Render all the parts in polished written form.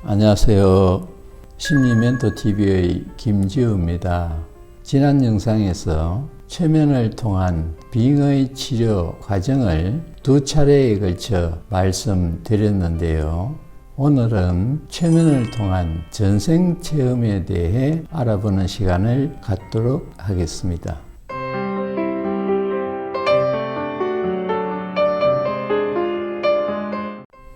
안녕하세요. 심리멘토TV의 김지우입니다. 지난 영상에서 최면을 통한 빙의 치료 과정을 두 차례에 걸쳐 말씀드렸는데요. 오늘은 최면을 통한 전생체험에 대해 알아보는 시간을 갖도록 하겠습니다.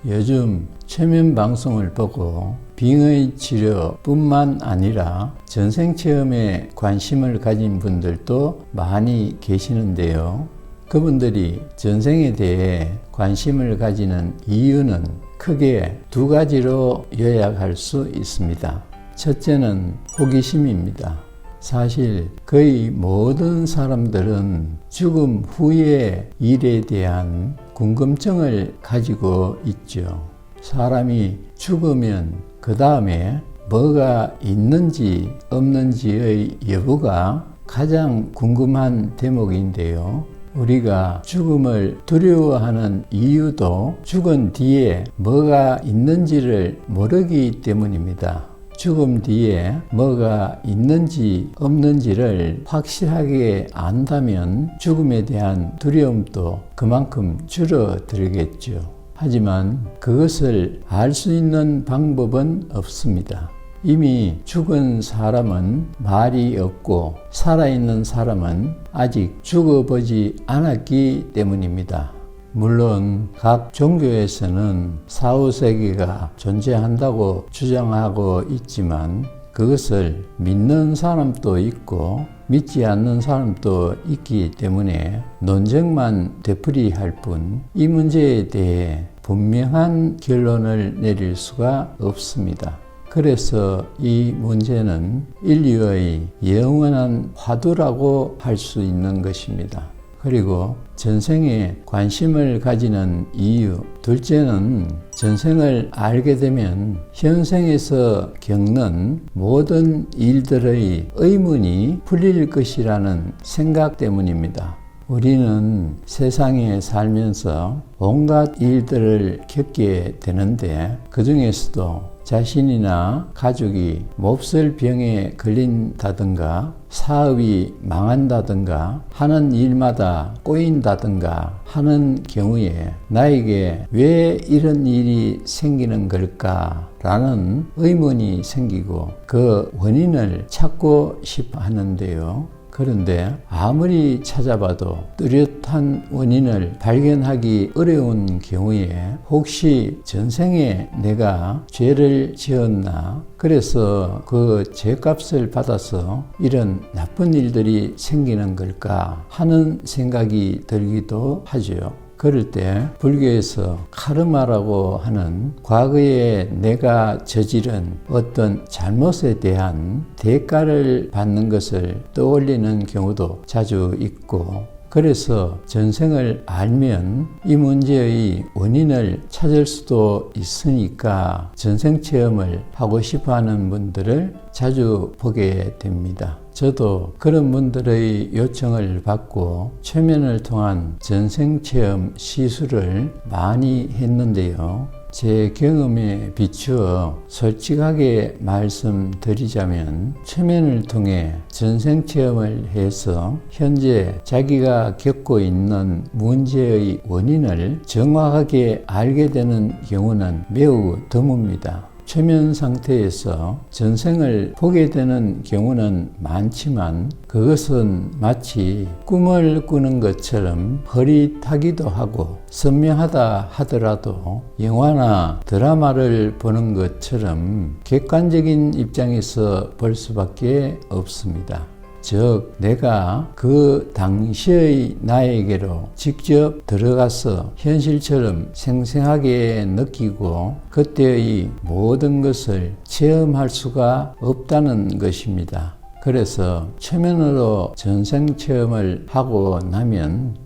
요즘 최면 방송을 보고 빙의 치료뿐만 아니라 전생체험에 관심을 가진 분들도 많이 계시는데요. 그분들이 전생에 대해 관심을 가지는 이유는 크게 두 가지로 요약할 수 있습니다. 첫째는 호기심입니다. 사실 거의 모든 사람들은 죽음 후의 일에 대한 궁금증을 가지고 있죠. 사람이 죽으면 그 다음에 뭐가 있는지 없는지의 여부가 가장 궁금한 대목인데요. 우리가 죽음을 두려워하는 이유도 죽은 뒤에 뭐가 있는지를 모르기 때문입니다. 죽음 뒤에 뭐가 있는지 없는지를 확실하게 안다면 죽음에 대한 두려움도 그만큼 줄어들겠죠. 하지만 그것을 알 수 있는 방법은 없습니다. 이미 죽은 사람은 말이 없고 살아있는 사람은 아직 죽어보지 않았기 때문입니다. 물론 각 종교에서는 사후세계가 존재한다고 주장하고 있지만 그것을 믿는 사람도 있고 믿지 않는 사람도 있기 때문에 논쟁만 되풀이할 뿐 이 문제에 대해 분명한 결론을 내릴 수가 없습니다. 그래서 이 문제는 인류의 영원한 화두라고 할 수 있는 것입니다. 그리고 전생에 관심을 가지는 이유, 둘째는 전생을 알게 되면 현생에서 겪는 모든 일들의 의문이 풀릴 것이라는 생각 때문입니다. 우리는 세상에 살면서 온갖 일들을 겪게 되는데 그 중에서도 자신이나 가족이 몹쓸 병에 걸린다든가 사업이 망한다든가 하는 일마다 꼬인다든가 하는 경우에 나에게 왜 이런 일이 생기는 걸까? 라는 의문이 생기고 그 원인을 찾고 싶어 하는데요. 그런데 아무리 찾아봐도 뚜렷한 원인을 발견하기 어려운 경우에 혹시 전생에 내가 죄를 지었나? 그래서 그 죄값을 받아서 이런 나쁜 일들이 생기는 걸까 하는 생각이 들기도 하죠. 그럴 때 불교에서 카르마라고 하는 과거에 내가 저지른 어떤 잘못에 대한 대가를 받는 것을 떠올리는 경우도 자주 있고 그래서 전생을 알면 이 문제의 원인을 찾을 수도 있으니까 전생체험을 하고 싶어하는 분들을 자주 보게 됩니다. 저도 그런 분들의 요청을 받고 최면을 통한 전생체험 시술을 많이 했는데요. 제 경험에 비추어 솔직하게 말씀드리자면 최면을 통해 전생체험을 해서 현재 자기가 겪고 있는 문제의 원인을 정확하게 알게 되는 경우는 매우 드뭅니다. 최면 상태에서 전생을 보게 되는 경우는 많지만 그것은 마치 꿈을 꾸는 것처럼 흐릿하기도 하고 선명하다 하더라도 영화나 드라마를 보는 것처럼 객관적인 입장에서 볼 수밖에 없습니다. 즉 내가 그 당시의 나에게로 직접 들어가서 현실처럼 생생하게 느끼고 그때의 모든 것을 체험할 수가 없다는 것입니다. 그래서 최면으로 전생체험을 하고 나면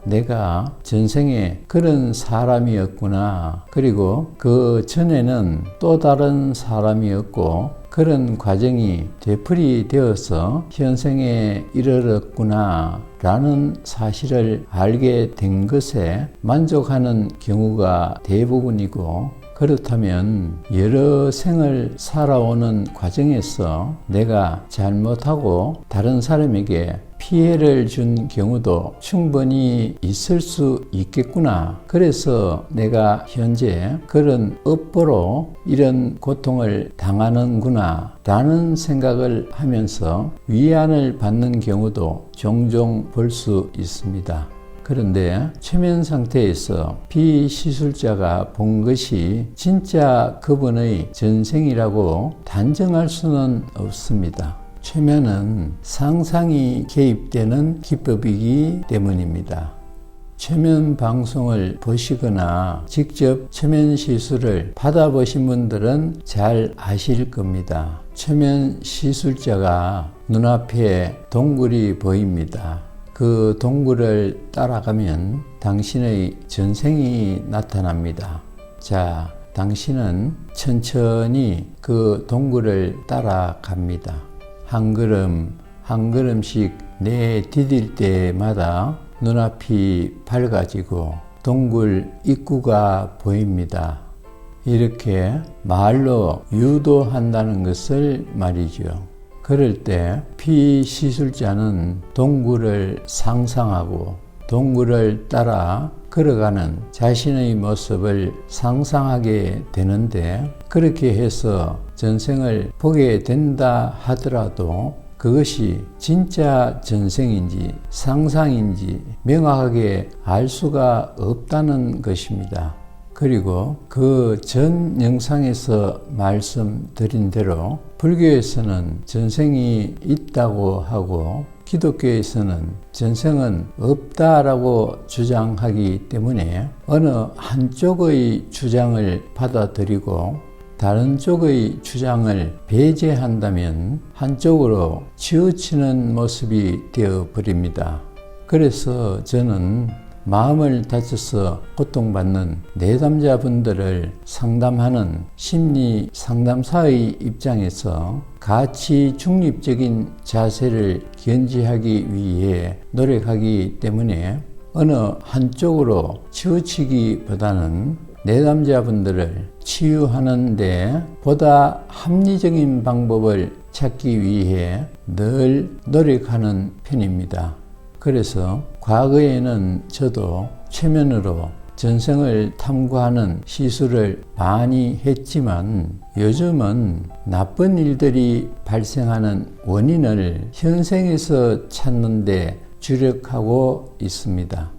내가 전생에 그런 사람이었구나. 그리고 그 전에는 또 다른 사람이었고 그런 과정이 되풀이되어서 현생에 이르렀구나 라는 사실을 알게 된 것에 만족하는 경우가 대부분이고 그렇다면 여러 생을 살아오는 과정에서 내가 잘못하고 다른 사람에게 피해를 준 경우도 충분히 있을 수 있겠구나. 그래서 내가 현재 그런 업보로 이런 고통을 당하는구나 라는 생각을 하면서 위안을 받는 경우도 종종 볼 수 있습니다. 그런데 최면 상태에서 비시술자가 본 것이 진짜 그분의 전생이라고 단정할 수는 없습니다. 최면은 상상이 개입되는 기법이기 때문입니다. 최면 방송을 보시거나 직접 최면 시술을 받아보신 분들은 잘 아실 겁니다. 최면 시술자가 눈앞에 동굴이 보입니다. 그 동굴을 따라가면 당신의 전생이 나타납니다. 자, 당신은 천천히 그 동굴을 따라갑니다. 한 걸음 한 걸음씩 내디딜 때마다 눈앞이 밝아지고 동굴 입구가 보입니다. 이렇게 말로 유도한다는 것을 말이죠. 그럴 때 피시술자는 동굴을 상상하고 동굴을 따라 걸어가는 자신의 모습을 상상하게 되는데, 그렇게 해서 전생을 보게 된다 하더라도 그것이 진짜 전생인지 상상인지 명확하게 알 수가 없다는 것입니다. 그리고 그 전 영상에서 말씀드린 대로 불교에서는 전생이 있다고 하고 기독교에서는 전생은 없다라고 주장하기 때문에 어느 한쪽의 주장을 받아들이고 다른 쪽의 주장을 배제한다면 한쪽으로 치우치는 모습이 되어버립니다. 그래서 저는 마음을 다쳐서 고통받는 내담자분들을 상담하는 심리 상담사의 입장에서 가치 중립적인 자세를 견지하기 위해 노력하기 때문에 어느 한쪽으로 치우치기보다는 내담자분들을 치유하는 데 보다 합리적인 방법을 찾기 위해 늘 노력하는 편입니다. 그래서 과거에는 저도 최면으로 전생을 탐구하는 시술을 많이 했지만 요즘은 나쁜 일들이 발생하는 원인을 현생에서 찾는 데 주력하고 있습니다.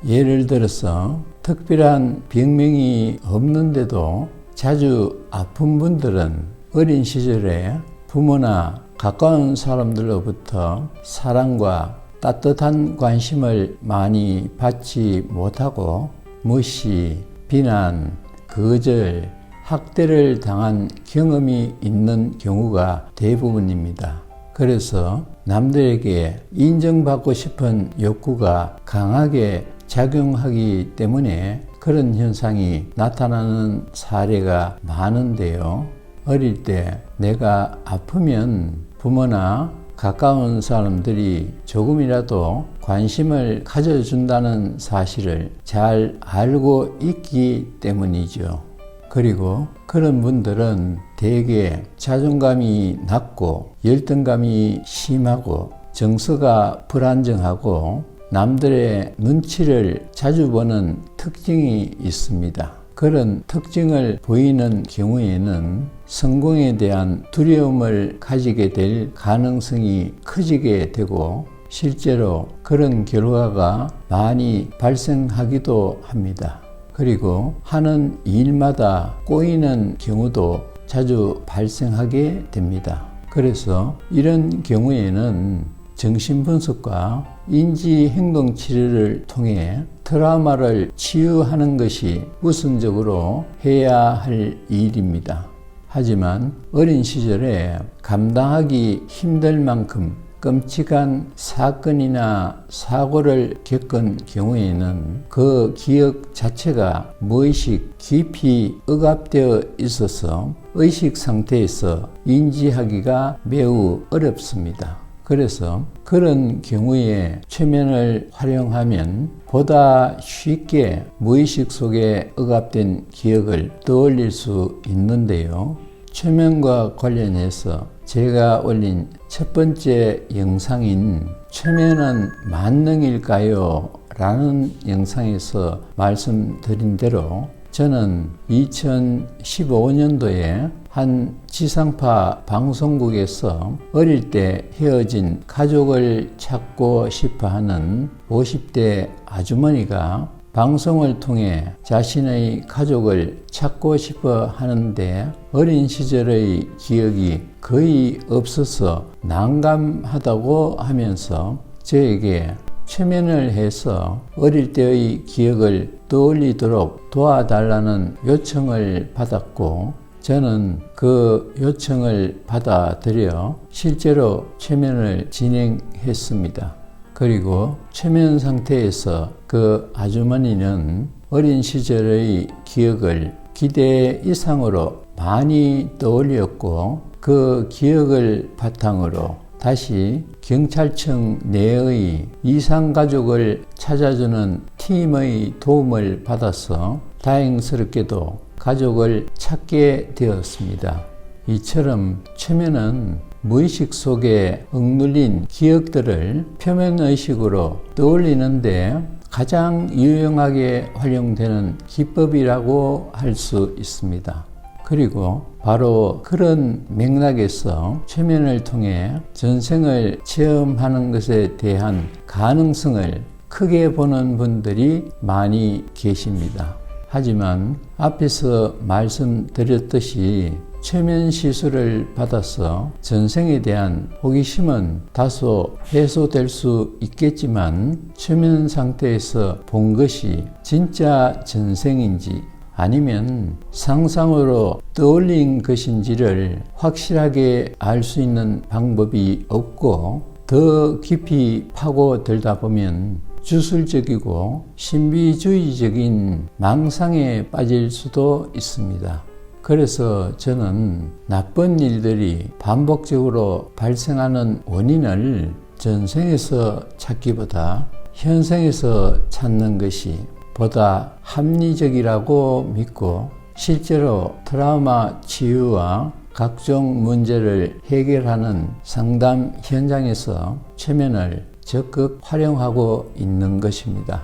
예를 들어서 특별한 병명이 없는데도 자주 아픈 분들은 어린 시절에 부모나 가까운 사람들로부터 사랑과 따뜻한 관심을 많이 받지 못하고 무시, 비난, 거절, 학대를 당한 경험이 있는 경우가 대부분입니다. 그래서 남들에게 인정받고 싶은 욕구가 강하게 작용하기 때문에 그런 현상이 나타나는 사례가 많은데요. 어릴 때 내가 아프면 부모나 가까운 사람들이 조금이라도 관심을 가져준다는 사실을 잘 알고 있기 때문이죠. 그리고 그런 분들은 대개 자존감이 낮고 열등감이 심하고 정서가 불안정하고 남들의 눈치를 자주 보는 특징이 있습니다. 그런 특징을 보이는 경우에는 성공에 대한 두려움을 가지게 될 가능성이 커지게 되고 실제로 그런 결과가 많이 발생하기도 합니다. 그리고 하는 일마다 꼬이는 경우도 자주 발생하게 됩니다. 그래서 이런 경우에는 정신분석과 인지행동치료를 통해 트라우마를 치유하는 것이 우선적으로 해야 할 일입니다. 하지만 어린 시절에 감당하기 힘들 만큼 끔찍한 사건이나 사고를 겪은 경우에는 그 기억 자체가 무의식 깊이 억압되어 있어서 의식 상태에서 인지하기가 매우 어렵습니다. 그래서 그런 경우에 최면을 활용하면 보다 쉽게 무의식 속에 억압된 기억을 떠올릴 수 있는데요. 최면과 관련해서 제가 올린 첫 번째 영상인 최면은 만능일까요? 라는 영상에서 말씀드린 대로 저는 2015년도에 한 지상파 방송국에서 어릴 때 헤어진 가족을 찾고 싶어 하는 50대 아주머니가 방송을 통해 자신의 가족을 찾고 싶어 하는데 어린 시절의 기억이 거의 없어서 난감하다고 하면서 저에게 최면을 해서 어릴 때의 기억을 떠올리도록 도와달라는 요청을 받았고 저는 그 요청을 받아들여 실제로 최면을 진행했습니다. 그리고 최면 상태에서 그 아주머니는 어린 시절의 기억을 기대 이상으로 많이 떠올렸고 그 기억을 바탕으로 다시 경찰청 내의 이상가족을 찾아주는 팀의 도움을 받아서 다행스럽게도 가족을 찾게 되었습니다. 이처럼 최면은 무의식 속에 억눌린 기억들을 표면의식으로 떠올리는데 가장 유용하게 활용되는 기법이라고 할 수 있습니다. 그리고 바로 그런 맥락에서 최면을 통해 전생을 체험하는 것에 대한 가능성을 크게 보는 분들이 많이 계십니다. 하지만 앞에서 말씀드렸듯이 최면 시술을 받아서 전생에 대한 호기심은 다소 해소될 수 있겠지만 최면 상태에서 본 것이 진짜 전생인지 아니면 상상으로 떠올린 것인지를 확실하게 알 수 있는 방법이 없고 더 깊이 파고들다 보면 주술적이고 신비주의적인 망상에 빠질 수도 있습니다. 그래서 저는 나쁜 일들이 반복적으로 발생하는 원인을 전생에서 찾기보다 현생에서 찾는 것이 보다 합리적이라고 믿고 실제로 트라우마 치유와 각종 문제를 해결하는 상담 현장에서 최면을 적극 활용하고 있는 것입니다.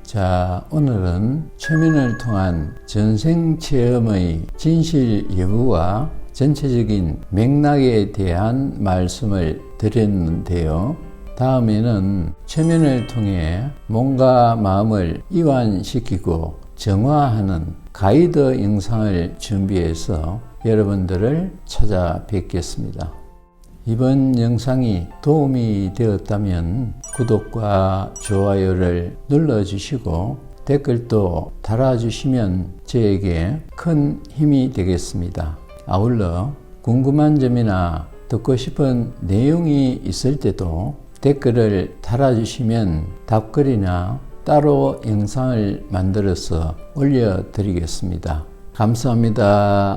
자, 오늘은 최면을 통한 전생 체험의 진실 여부와 전체적인 맥락에 대한 말씀을 드렸는데요. 다음에는 최면을 통해 몸과 마음을 이완시키고 정화하는 가이드 영상을 준비해서 여러분들을 찾아뵙겠습니다. 이번 영상이 도움이 되었다면 구독과 좋아요를 눌러주시고 댓글도 달아주시면 저에게 큰 힘이 되겠습니다. 아울러 궁금한 점이나 듣고 싶은 내용이 있을 때도 댓글을 달아주시면 답글이나 따로 영상을 만들어서 올려드리겠습니다. 감사합니다.